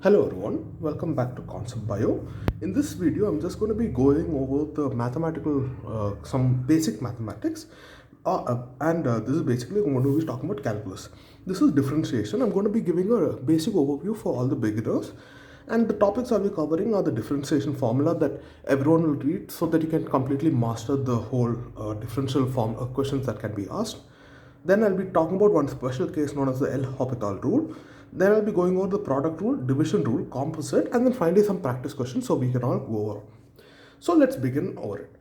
Hello everyone, welcome back to Concept Bio. In this video, I'm just going to be going over the some basic mathematics, and this is basically I'm going to be talking about calculus. This is differentiation. I'm going to be giving a basic overview for all the beginners, and the topics I'll be covering are the differentiation formula that everyone will read, so that you can completely master the whole differential form questions that can be asked. Then I'll be talking about one special case known as the L'Hopital rule. Then I'll be going over the product rule, division rule, composite, and then finally some practice questions so we can all go over. So let's begin over it.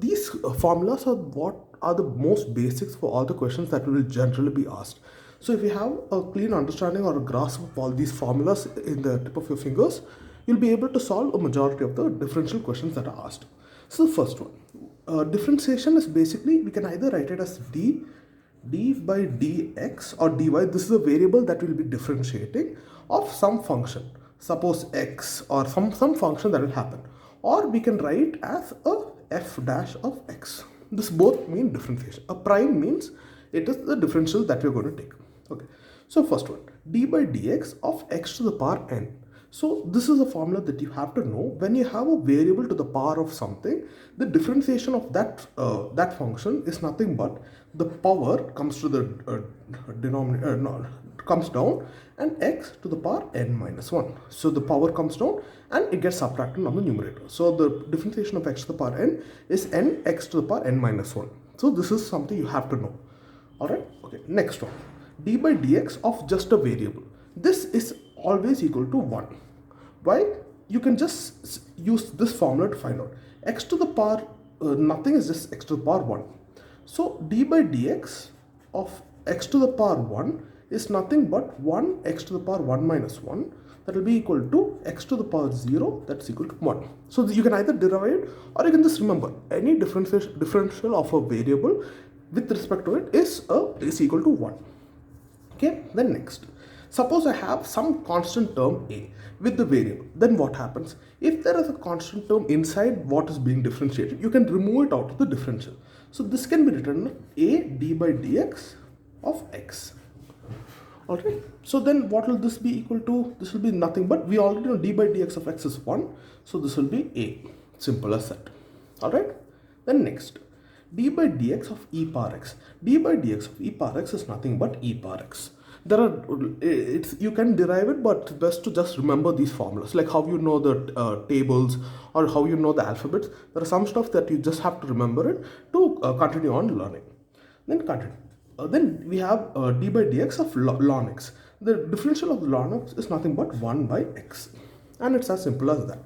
These formulas are what are the most basics for all the questions that will generally be asked. So if you have a clean understanding or a grasp of all these formulas in the tip of your fingers, you'll be able to solve a majority of the differential questions that are asked. So the first one, differentiation is basically, we can either write it as d by dx or dy. This is a variable that will be differentiating of some function, suppose x, or some function that will happen, or we can write as a f dash of x. This both mean differentiation. A prime means it is the differential that we're going to take. Okay, so first one, d by dx of x to the power n. So this is a formula that you have to know. When you have a variable to the power of something, the differentiation of that function is nothing but the power comes to the denominator, comes down, and x to the power n minus 1. So the power comes down and it gets subtracted on the numerator. So the differentiation of x to the power n is n x to the power n minus 1. So this is something you have to know. Alright, okay, next one, d by dx of just a variable. This is always equal to 1. Why? You can just use this formula to find out. X to the power nothing is just x to the power 1. So d by dx of x to the power 1 is nothing but 1 x to the power 1 minus 1. That will be equal to x to the power 0, that's equal to 1. So you can either derive it, or you can just remember any differential of a variable with respect to it is equal to 1. Okay, then next, suppose I have some constant term a with the variable. Then what happens? If there is a constant term inside what is being differentiated, you can remove it out of the differential. So this can be written a d by dx of x. Alright, so then what will this be equal to? This will be nothing but, we already know d by dx of x is 1. So this will be a. Simple as that. Alright, then next, d by dx of e power x. d by dx of e power x is nothing but e power x. You can derive it, but it's best to just remember these formulas, like how you know the tables or how you know the alphabets. There are some stuff that you just have to remember it to continue on learning. Then continue. Then we have d by dx of ln x. The differential of ln x is nothing but 1 by x, and it's as simple as that.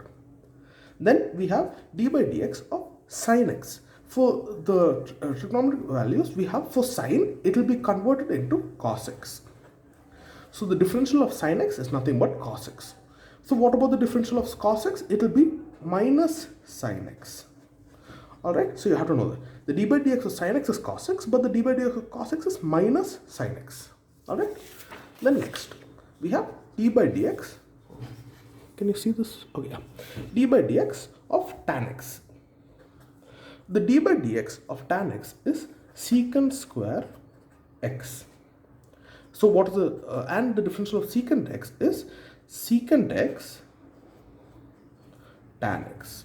Then we have d by dx of sin x. For the trigonometric values we have, for sine it will be converted into cos x. So the differential of sin x is nothing but cos x. So what about the differential of cos x? It will be minus sin x. Alright, so you have to know that the d by dx of sin x is cos x, but the d by dx of cos x is minus sin x. Alright, then next we have d by dx. Can you see this? Okay, yeah. D by dx of tan x. The d by dx of tan x is secant square x. So what is the and the differential of secant x is secant x tan x.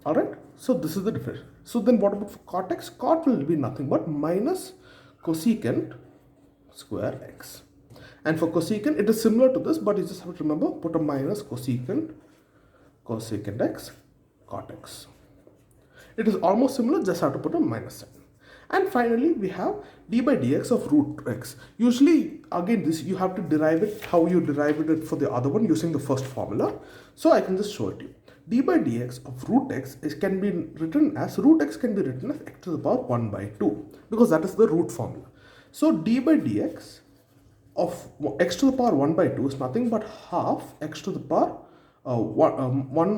Alright, so this is the difference. So then what about for cot x? Cot will be nothing but minus cosecant square x. And for cosecant it is similar to this, but you just have to remember, put a minus cosecant x cot x. It is almost similar, just have to put a minus sign. And finally we have d by dx of root x. Usually again this you have to derive it how you derived it for the other one using the first formula. So I can just show it to you. D by dx of root x can be written as, root x can be written as x to the power 1 by 2, because that is the root formula. So d by dx of x to the power 1 by 2 is nothing but half x to the power 1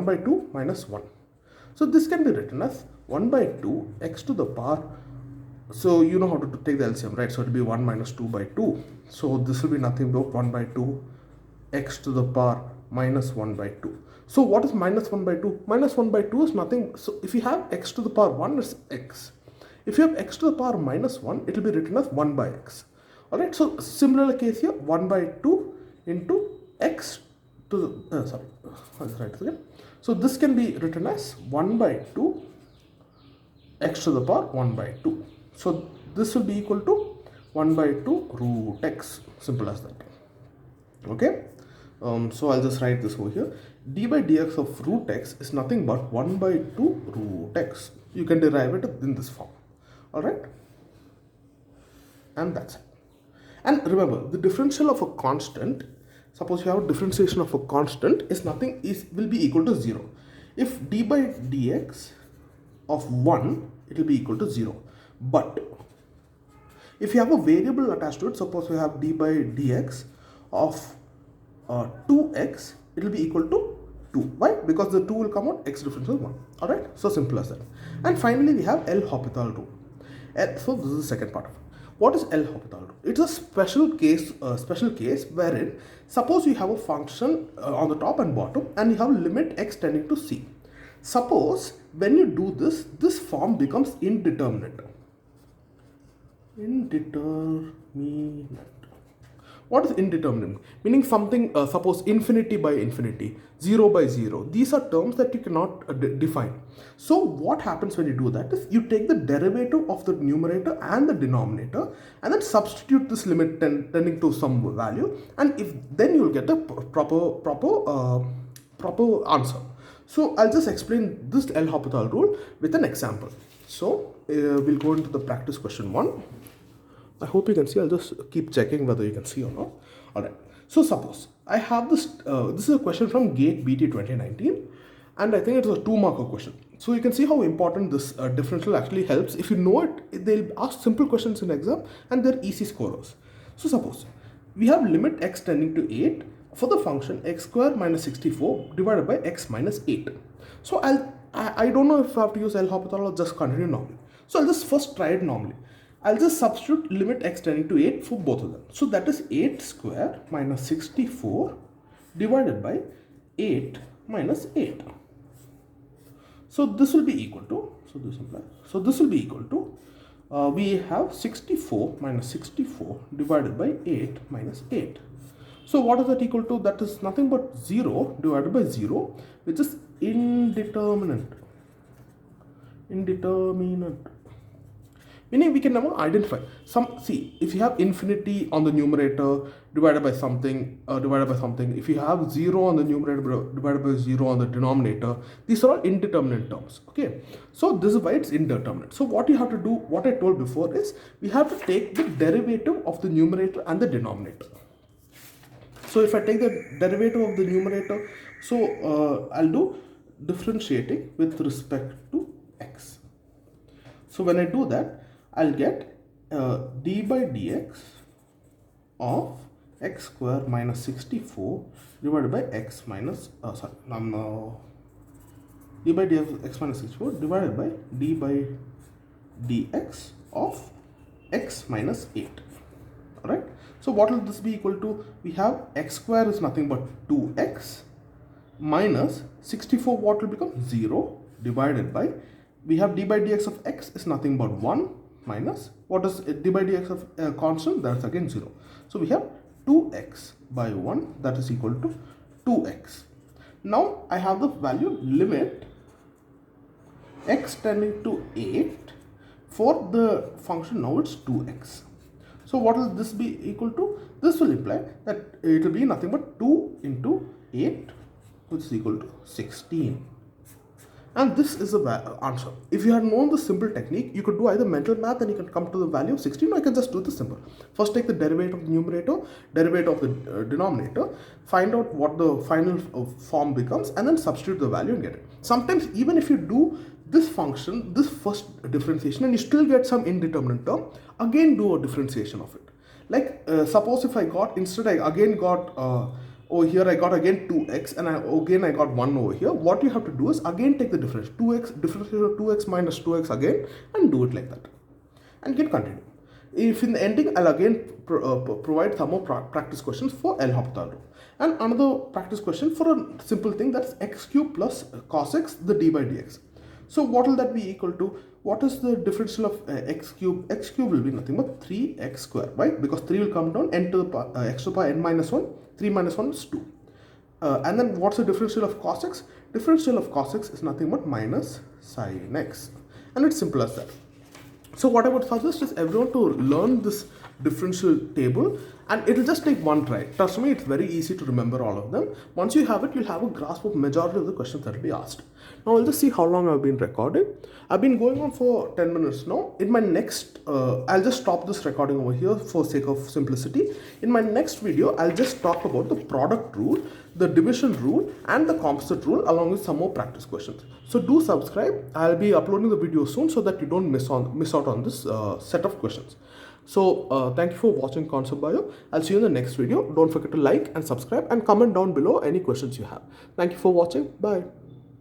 by 2 minus 1. So this can be written as 1 by 2 x to the power, so you know how to take the LCM, right? So it will be 1 minus 2 by 2. So this will be nothing but 1 by 2 x to the power minus 1 by 2. So what is minus 1 by 2? Minus 1 by 2 is nothing. So if you have x to the power 1, it's x. If you have x to the power minus 1, it will be written as 1 by x. Alright, so similar case here, 1 by 2 into x to the, sorry, I'll write it again. So this can be written as 1 by 2 x to the power 1 by 2. So this will be equal to 1 by 2 root x, simple as that. Okay, so I'll just write this over here. D by dx of root x is nothing but 1 by 2 root x. You can derive it in this form. Alright, and that's it. And remember, the differential of a constant, suppose you have a differentiation of a constant, is nothing, will be equal to 0. If d by dx of 1, it will be equal to 0. But if you have a variable attached to it, suppose we have d by dx of 2x, it will be equal to 2. Why? Because the 2 will come out, x differential 1. Alright, so simple as that. And finally, we have L'Hopital rule. So this is the second part of it. What is L'Hopital rule? It's a special case wherein suppose you have a function on the top and bottom and you have limit x tending to c. Suppose when you do this, this form becomes indeterminate. Indeterminate. What is indeterminate? Meaning something, suppose infinity by infinity, 0 by 0. These are terms that you cannot define. So what happens when you do that is you take the derivative of the numerator and the denominator and then substitute this limit tending to some value, and if then you will get a proper answer. So I'll just explain this L'Hopital rule with an example. So we'll go into the practice question 1. I hope you can see. I'll just keep checking whether you can see or not. Alright, so suppose I have this, this is a question from GATE BT 2019, and I think it was a 2-marker question. So you can see how important this differential actually helps. If you know it, they'll ask simple questions in exam and they're easy scorers. So suppose we have limit x tending to 8 for the function x square minus 64 divided by x minus 8. So I don't know if I have to use L'Hopital or just continue normally. So I'll just first try it normally. I'll just substitute limit x tending to 8 for both of them. So that is 8 square minus 64 divided by 8 minus 8. So this will be equal to, so this will be equal to, we have 64 minus 64 divided by 8 minus 8. So what is that equal to? That is nothing but 0 divided by 0, which is indeterminate. Meaning we can never identify some. See, if you have infinity on the numerator divided by something, if you have 0 on the numerator divided by 0 on the denominator, these are all indeterminate terms. Okay, so this is why it's indeterminate. So what you have to do, what I told before, is we have to take the derivative of the numerator and the denominator. So if I take the derivative of the numerator, so I'll do differentiating with respect to x. So when I do that, I'll get d by dx of x square minus 64 divided by x minus, d by dx of x minus 64 divided by d by dx of x minus 8. Alright, so what will this be equal to? We have x square is nothing but 2x minus 64, what will become 0 divided by, we have d by dx of x is nothing but 1 minus, what is d by dx of constant? That's again 0. So we have 2x by 1, that is equal to 2x. Now I have the value limit x tending to 8 for the function. Now it's 2x. So what will this be equal to? This will imply that it will be nothing but 2 into 8, which is equal to 16. And this is the answer. If you had known the simple technique, you could do either mental math and you can come to the value of 16, or you can just do this simple. First take the derivative of the numerator, derivative of the denominator, find out what the final form becomes, and then substitute the value and get it. Sometimes even if you do this function, this first differentiation, and you still get some indeterminate term, again do a differentiation of it. Like suppose if I got, instead I again got, over here I got again 2x and I got 1 over here. What you have to do is again take the difference, 2x, differentiation of 2x minus 2x again, and do it like that. And can continue. If in the ending, I'll again provide some more practice questions for L'Hopital rule. And another practice question for a simple thing, that's x cube plus cos x, the d by dx. So what will that be equal to? What is the differential of x cube? X cube will be nothing but 3x square, right? Because 3 will come down, n to the power, x to the power n minus 1, 3 minus 1 is 2. And then what's the differential of cos x? Differential of cos x is nothing but minus sin x. And it's simple as that. So what I would suggest is everyone to learn this differential table, and it'll just take one try. Trust me, it's very easy to remember all of them. Once you have it, you'll have a grasp of majority of the questions that will be asked. Now I'll just see how long I've been recording. I've been going on for 10 minutes now. In my next, I'll just stop this recording over here for sake of simplicity. In my next video, I'll just talk about the product rule, the division rule, and the composite rule, along with some more practice questions. So do subscribe. I'll be uploading the video soon so that you don't miss out on this set of questions. So thank you for watching Concept Bio. I'll see you in the next video. Don't forget to like and subscribe and comment down below any questions you have. Thank you for watching. Bye.